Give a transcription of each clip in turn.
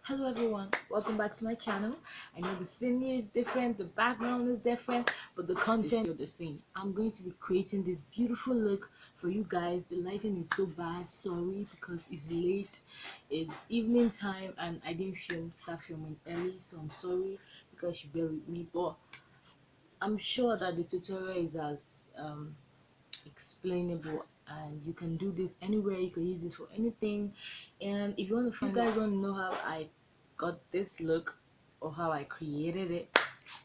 Hello everyone, welcome back to my channel. I know the scenery is different, the background is different, but the content is still the same. I'm going to be creating this beautiful look for you guys. The lighting is so bad, sorry, because it's late, it's evening time and I didn't start filming early, so I'm sorry because you bear with me, but I'm sure that the tutorial is as explainable and you can do this anywhere. You can use this for anything. And if you want to find out, you guys want to know how I got this look or how I created it,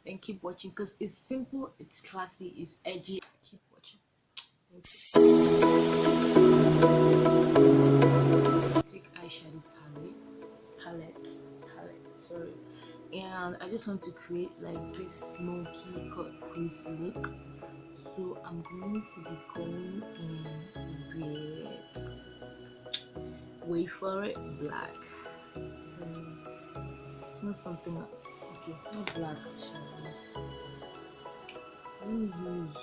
then keep watching because it's simple, it's classy, it's edgy. Keep watching. Take eyeshadow palette, sorry, and I just want to create like this smoky cut crease look. So I'm going to be going in with, wait for it, black. So it's not something, okay, not black actually. Let me use,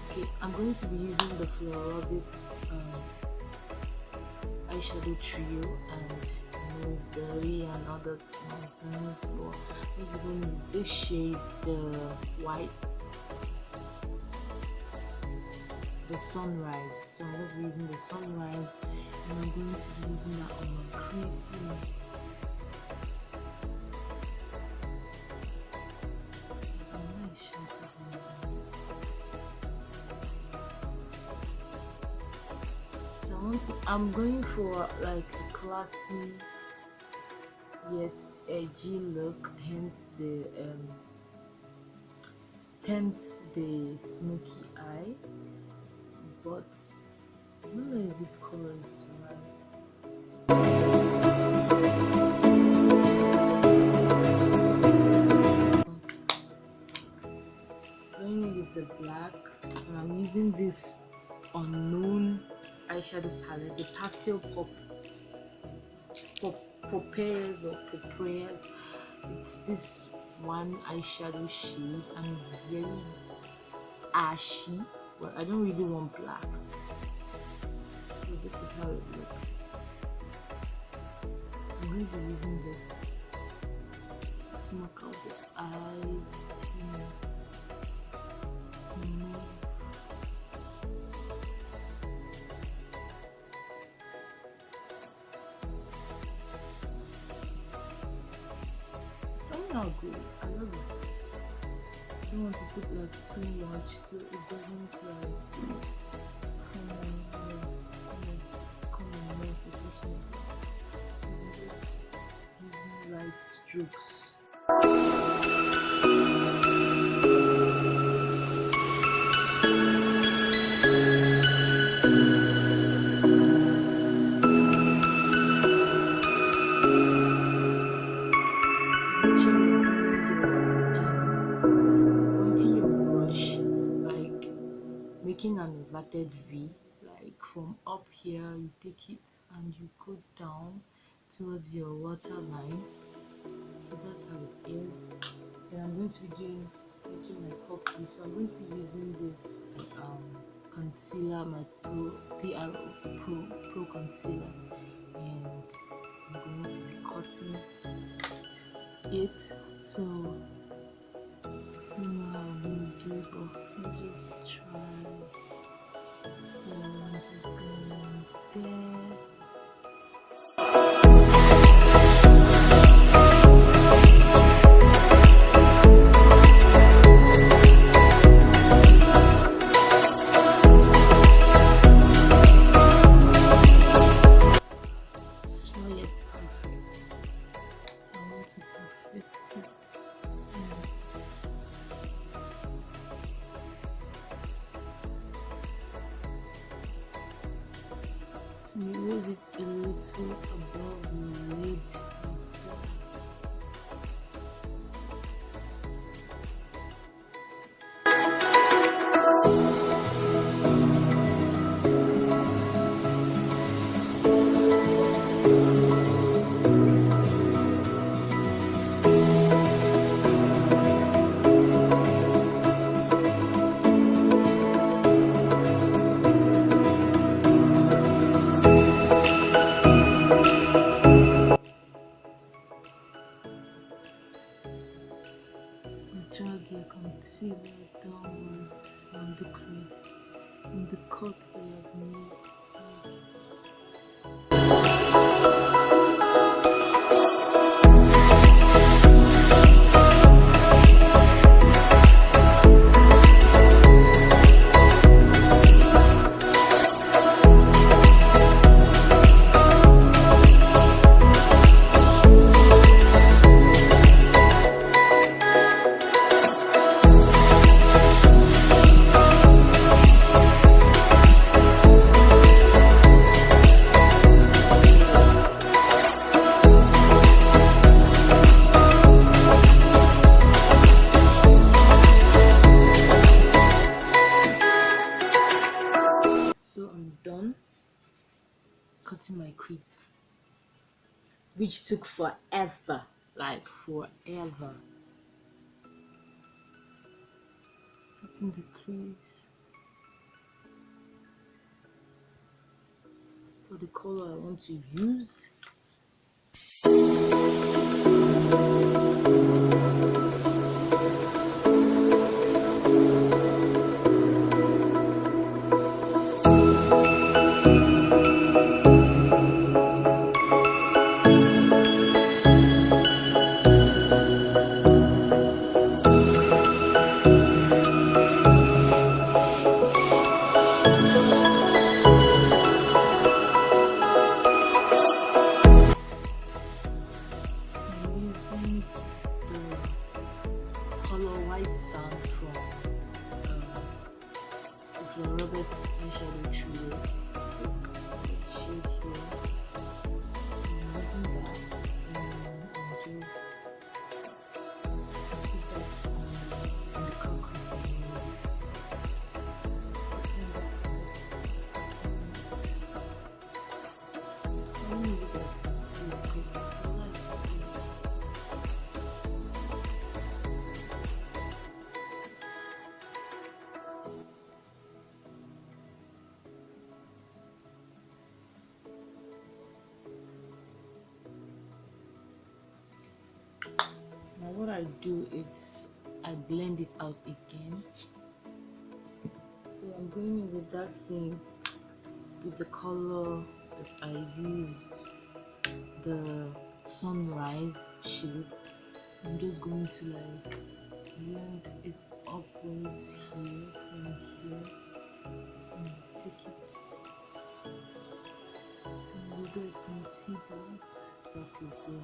okay, I'm going to be using the Florobit eyeshadow trio and Rose Deli and other things, but maybe going with this shade, the white, the sunrise. So I'm going to be using the sunrise and I'm going to be using that on my crease. So I'm going for like a classy yet edgy look, hence the smoky eye. But I don't know if this color is right. Going in with the black, and I'm using this unknown eyeshadow palette, the pastel pop pears or prayers. It's this one eyeshadow shade and it's very ashy. Well, I don't really want black, so this is how it looks. So I'm going to be using this to smoke out the eyes, to move. It's coming out good. I love it. I don't want to put like too much so it doesn't like come in mess or something. So I'm just using light strokes. Making an inverted V, like from up here you take it and you go down towards your waterline. So that's how it is. And I'm going to be making my cup crease. So I'm going to be using this concealer, my Pro concealer, and I'm going to be cutting it. So you know how I'm going to do it, but let's just try. So it's going on there. It's not yet perfect, so I want to perfect it. So you raise it a little above the lid. see right downwards on the crease, on the cut that I have made. So I'm done cutting my crease, which took forever, like forever. Cutting the crease for the color I want to use. Now what I do is I blend it out again. So I'm going in with that same, with the color that I used, the sunrise shade. I'm just going to like blend it upwards here, from here, and take it. And you guys can see that is the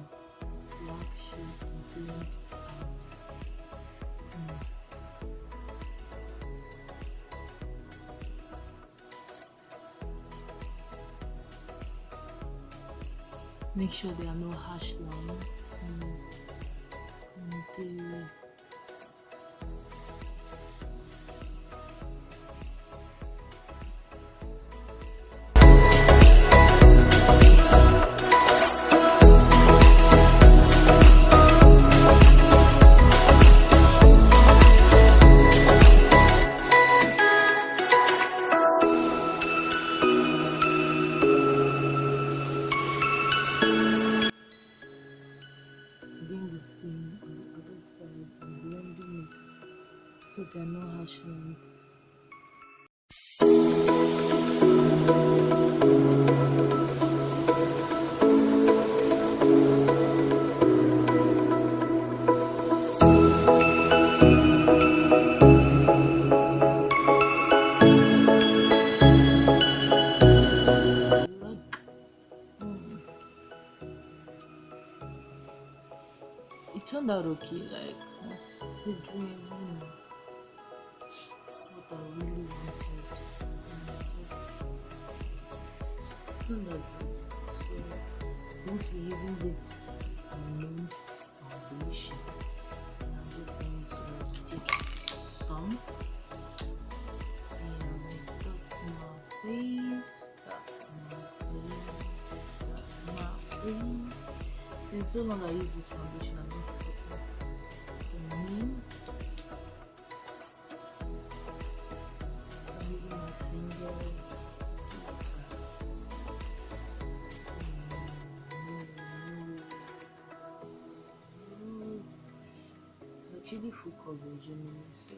black shade and blend it out. Make sure there are no harsh lines. So there are no harsh lines. It turned out okay, like considering what I really wanted. It's kind of good. So mostly using this new foundation, and I'm just going to take some and that's my face, that's my face. And so long I use this foundation, I'm not putting the name. I'm using my fingers to do that. It's actually full coverage anyway, so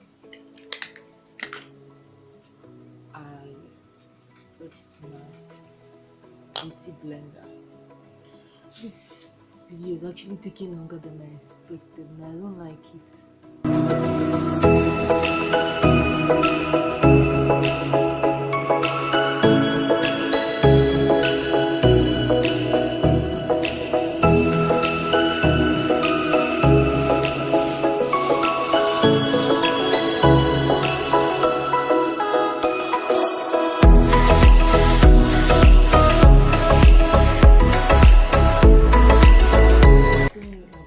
I spread my beauty blender. This video is actually taking longer than I expected and I don't like it.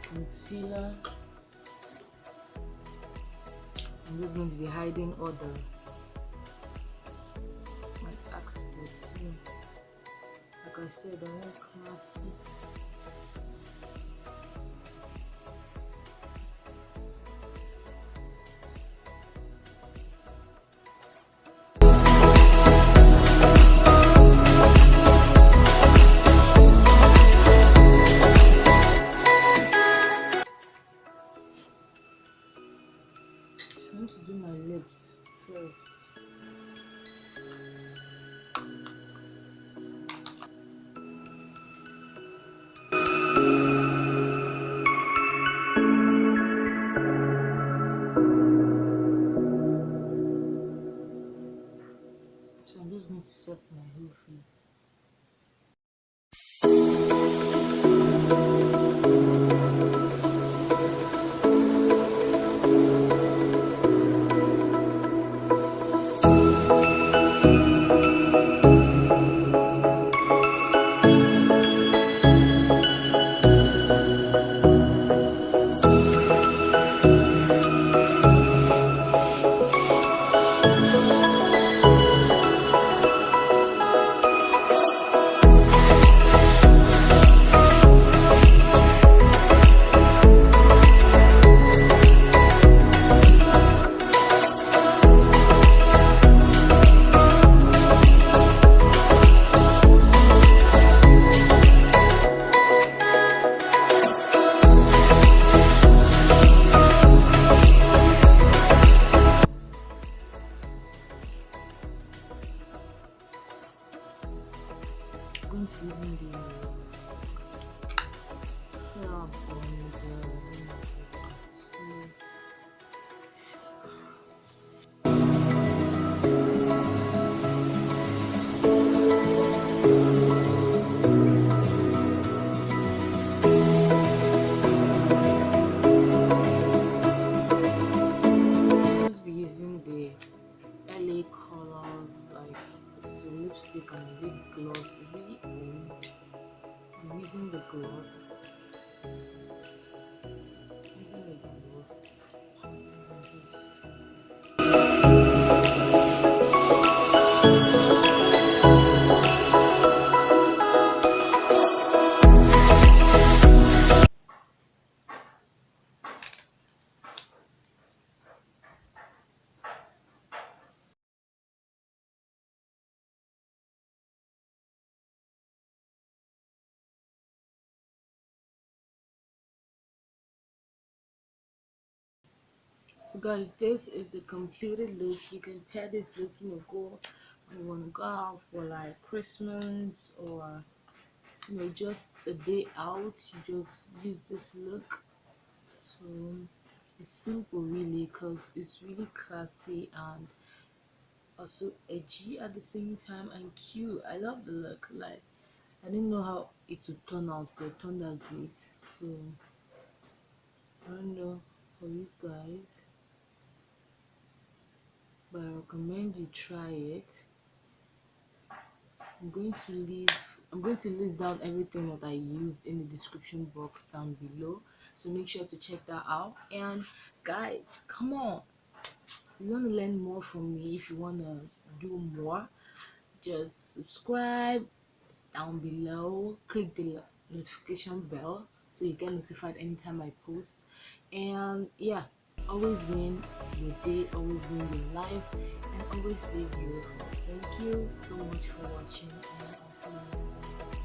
Concealer. I'm just going to be hiding all my dark spots. Like I said, I want classy. I want to do my lips first. So I'm just going to set my whole face. I'm going to be using the hair LA colors, like this is a lipstick and a lip gloss. It's really old. I'm using the gloss. So guys, this is the completed look. You can pair this look, go when you want to go out for like Christmas or just a day out. You just use this look. So it's simple really, because it's really classy and also edgy at the same time and cute. I love the look. Like, I didn't know how it would turn out, but it turned out great. So I don't know for you guys, but I recommend you try it. I'm going to list down everything that I used in the description box down below, so make sure to check that out. And guys, come on, if you want to learn more from me, if you want to do more, just subscribe down below, click the notification bell so you get notified anytime I post. And yeah, always win your day, always win your life, and always stay beautiful. Thank you so much for watching, and I'll see you next time.